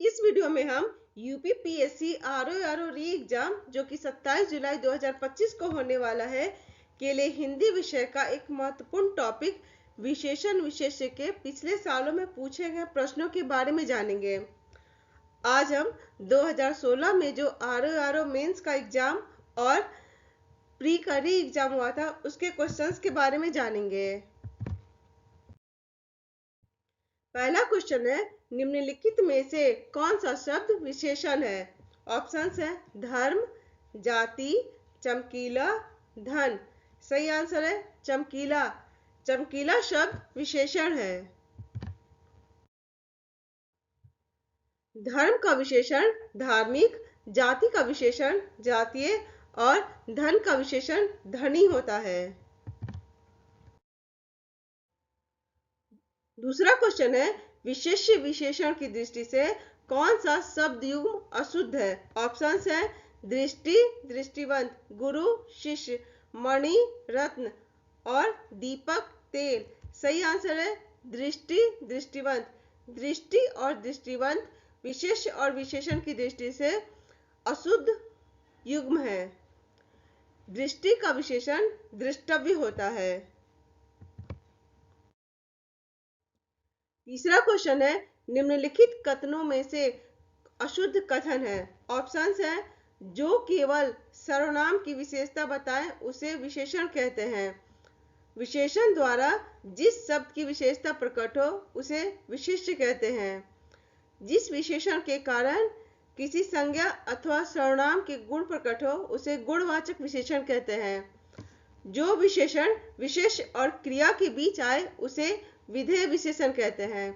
इस वीडियो में हम यूपीपीएससी आरओ री एग्जाम जो कि 27 जुलाई 2025 को होने वाला है के लिए हिंदी विषय का एक महत्वपूर्ण टॉपिक विशेषण विशेष्य के पिछले सालों में पूछे गए प्रश्नों के बारे में जानेंगे। आज हम 2016 में जो आरओ मेंस का एग्जाम और प्री का री एग्जाम हुआ था उसके क्वेश्चंस के बारे में जानेंगे। पहला क्वेश्चन है, निम्नलिखित में से कौन सा शब्द विशेषण है? ऑप्शंस है धर्म, जाति, चमकीला, धन। सही आंसर है चमकीला। चमकीला शब्द विशेषण है। धर्म का विशेषण धार्मिक, जाति का विशेषण जातीय और धन का विशेषण धनी होता है। दूसरा क्वेश्चन है, विशेष्य विशेषण की दृष्टि से कौन सा शब्द युग्म अशुद्ध है? ऑप्शंस है दृष्टि, दृष्टिवंत, गुरु, शिष्य, मणि, रत्न और दीपक, तेल। सही आंसर है दृष्टि, दृष्टिवंत। दृष्टि और दृष्टिवंत विशेष्य और विशेषण की दृष्टि से अशुद्ध युग्म है। दृष्टि का विशेषण दृष्टव्य होता है। तीसरा क्वेश्चन है, निम्नलिखित कथनों में से अशुद्ध कथन है। ऑप्शंस है जो केवल सर्वनाम की विशेषता बताए उसे विशेषण कहते हैं। विशेषण द्वारा जिस शब्द की विशेषता प्रकट हो उसे विशिष्ट कहते हैं। जिस विशेषण के कारण किसी संज्ञा अथवा सर्वनाम के गुण प्रकट हो उसे गुणवाचक विशेषण कहते हैं। जो विशेषण विशेष और क्रिया के बीच आए उसे विधेय विशेषण कहते हैं।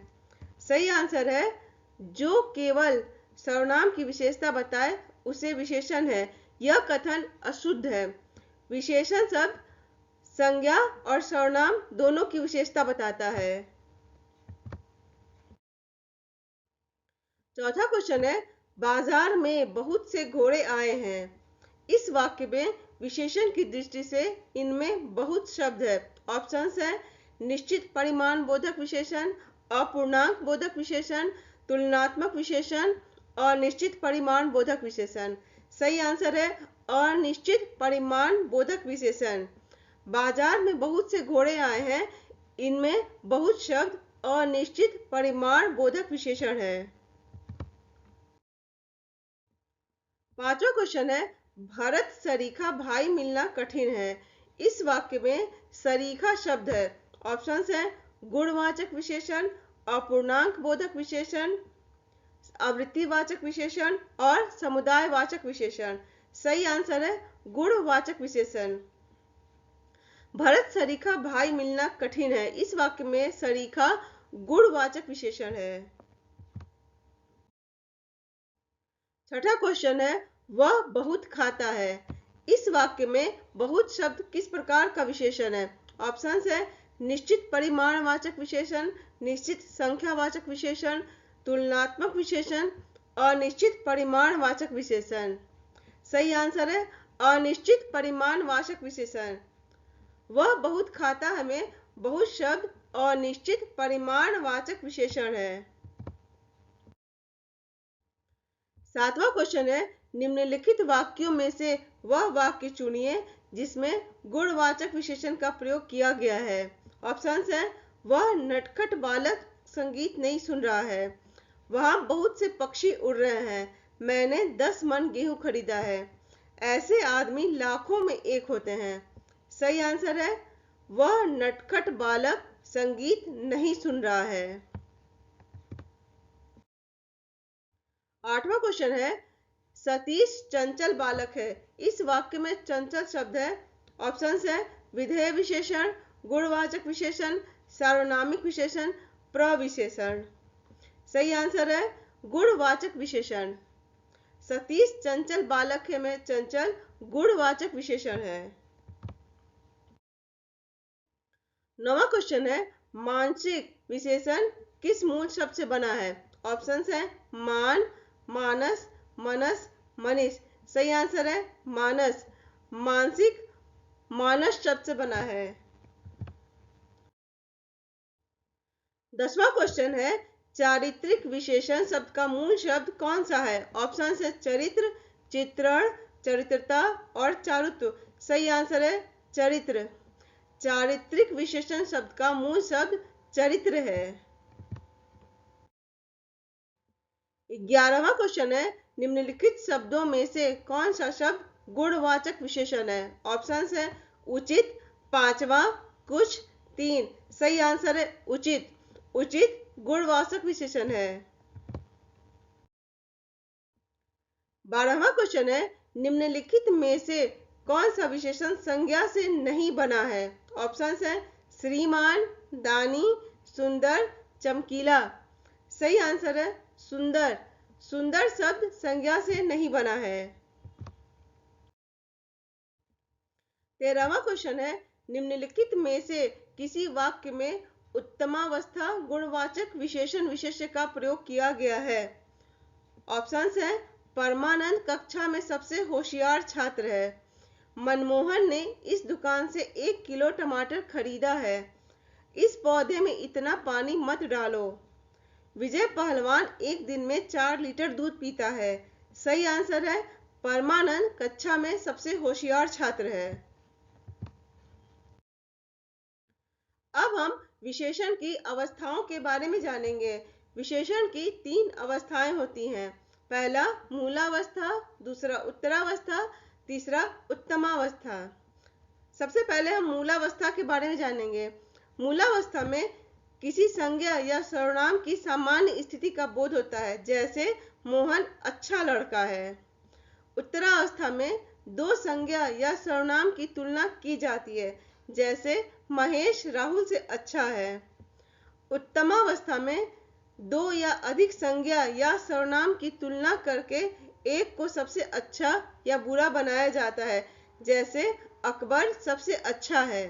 सही आंसर है जो केवल सर्वनाम की विशेषता बताए उसे विशेषण है। यह कथन अशुद्ध है। विशेषण शब्द संज्ञा और सर्वनाम दोनों की विशेषता बताता है। चौथा क्वेश्चन है, बाजार में बहुत से घोड़े आए हैं। इस वाक्य में विशेषण की दृष्टि से इनमें बहुत शब्द है। ऑप्शंस है निश्चित परिमाण बोधक विशेषण, अपूर्णांक बोधक विशेषण, तुलनात्मक विशेषण और निश्चित परिमाण बोधक विशेषण। सही आंसर है अनिश्चित परिमाण बोधक विशेषण। बाजार में बहुत से घोड़े आए हैं, इनमें बहुत शब्द अनिश्चित परिमाण बोधक विशेषण है। पांचवा क्वेश्चन है, भरत सरीखा भाई मिलना कठिन है। इस वाक्य में सरीखा शब्द है। ऑप्शंस है गुणवाचक विशेषण, अपूर्णांक बोधक विशेषण, आवृत्तिवाचक विशेषण और समुदायवाचक विशेषण। सही आंसर है गुणवाचक विशेषण। भरत सरीखा भाई मिलना कठिन है। इस वाक्य में सरीखा गुणवाचक विशेषण है। छठा क्वेश्चन है, वह बहुत खाता है। इस वाक्य में बहुत शब्द किस प्रकार का विशेषण है? ऑप्शंस है निश्चित परिमाणवाचक विशेषण, निश्चित संख्यावाचक विशेषण, तुलनात्मक विशेषण और निश्चित परिमाणवाचक विशेषण। सही आंसर है अनिश्चित परिमाणवाचक विशेषण। वह बहुत खाता है में बहुत शब्द और निश्चित परिमाणवाचक विशेषण है। सातवां क्वेश्चन है, निम्नलिखित वाक्यों में से वह वाक्य चुनिए जिसमें गुणवाचक विशेषण का प्रयोग किया गया है। ऑप्शंस है वह नटखट बालक संगीत नहीं सुन रहा है, वहां बहुत से पक्षी उड़ रहे हैं, मैंने 10 मन गेहूं खरीदा है, ऐसे आदमी लाखों में एक होते हैं। सही आंसर है वह नटखट बालक संगीत नहीं सुन रहा है। आठवां क्वेश्चन है, सतीश चंचल बालक है। इस वाक्य में चंचल शब्द है। ऑप्शंस है विधेय विशेषण, गुणवाचक विशेषण, सार्वनामिक विशेषण, प्रविशेषण। सही आंसर है गुणवाचक विशेषण। सतीश चंचल बालक है में चंचल गुणवाचक विशेषण है। नवा क्वेश्चन है, मानसिक विशेषण किस मूल शब्द से बना है? ऑप्शंस है मान, मानस, मनस, मनीष। सही आंसर है मानस। मानसिक मानस शब्द से बना है। 10वां क्वेश्चन है, चारित्रिक विशेषण शब्द का मूल शब्द कौन सा है? ऑप्शन है चरित्र, चित्रण, चरित्रता और चारुत्व। सही आंसर है चरित्र। चारित्रिक विशेषण शब्द का मूल शब्द चरित्र है। 11वां क्वेश्चन है, निम्नलिखित शब्दों में से कौन सा शब्द गुणवाचक विशेषण है? ऑप्शन है उचित, पांचवा, कुछ, तीन। सही आंसर है उचित। उचित गुणवाचक विशेषण है। 12वां क्वेश्चन है, निम्नलिखित में से कौन सा विशेषण संज्ञा से नहीं बना है? ऑप्शन है श्रीमान, दानी, सुंदर, चमकीला। सही आंसर है सुंदर। सुंदर शब्द संज्ञा से नहीं बना है। 13वां क्वेश्चन है, निम्नलिखित में से किसी वाक्य में उत्तमावस्था गुणवाचक विशेषण विशेष्य का प्रयोग किया गया है? ऑप्शंस है परमानंद कक्षा में सबसे होशियार छात्र है। मनमोहन ने इस दुकान से 1 किलो टमाटर खरीदा है। इस पौधे में इतना पानी मत डालो। विजय पहलवान एक दिन में 4 लीटर दूध पीता है। सही आंसर है परमानंद कक्षा में सबसे होशियार छात्र है। अब हम विशेषण की अवस्थाओं के बारे में जानेंगे। विशेषण की 3 अवस्थाएं होती हैं। पहला मूलावस्था, दूसरा उत्तरावस्था, तीसरा उत्तमावस्था। सबसे पहले हम मूलावस्था के बारे में जानेंगे। मूलावस्था में किसी संज्ञा या सर्वनाम की सामान्य स्थिति का बोध होता है, जैसे मोहन अच्छा लड़का है। उत्तरावस्था में 2 संज्ञा या सर्वनाम की तुलना की जाती है, जैसे महेश राहुल से अच्छा है। उत्तमावस्था में 2 या अधिक संज्ञा या सर्वनाम की तुलना करके एक को सबसे अच्छा या बुरा बनाया जाता है, जैसे अकबर सबसे अच्छा है।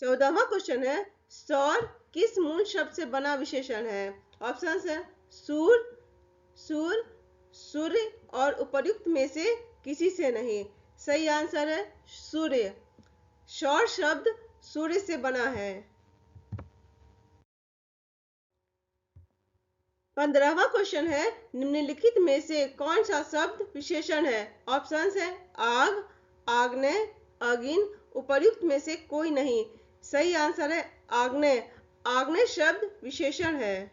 14वां क्वेश्चन है, सौर किस मूल शब्द से बना विशेषण है? ऑप्शन है सूर, सूर, सूर्य और उपर्युक्त में से किसी से नहीं। सही आंसर है सूर्य। सौर शब्द सूर्य से बना है। 15वां क्वेश्चन है, निम्नलिखित में से कौन सा शब्द विशेषण है? ऑप्शन है आग, आग्नेय, अगिन, उपर्युक्त में से कोई नहीं। सही आंसर है आग्नेय। आग्नेय शब्द विशेषण है।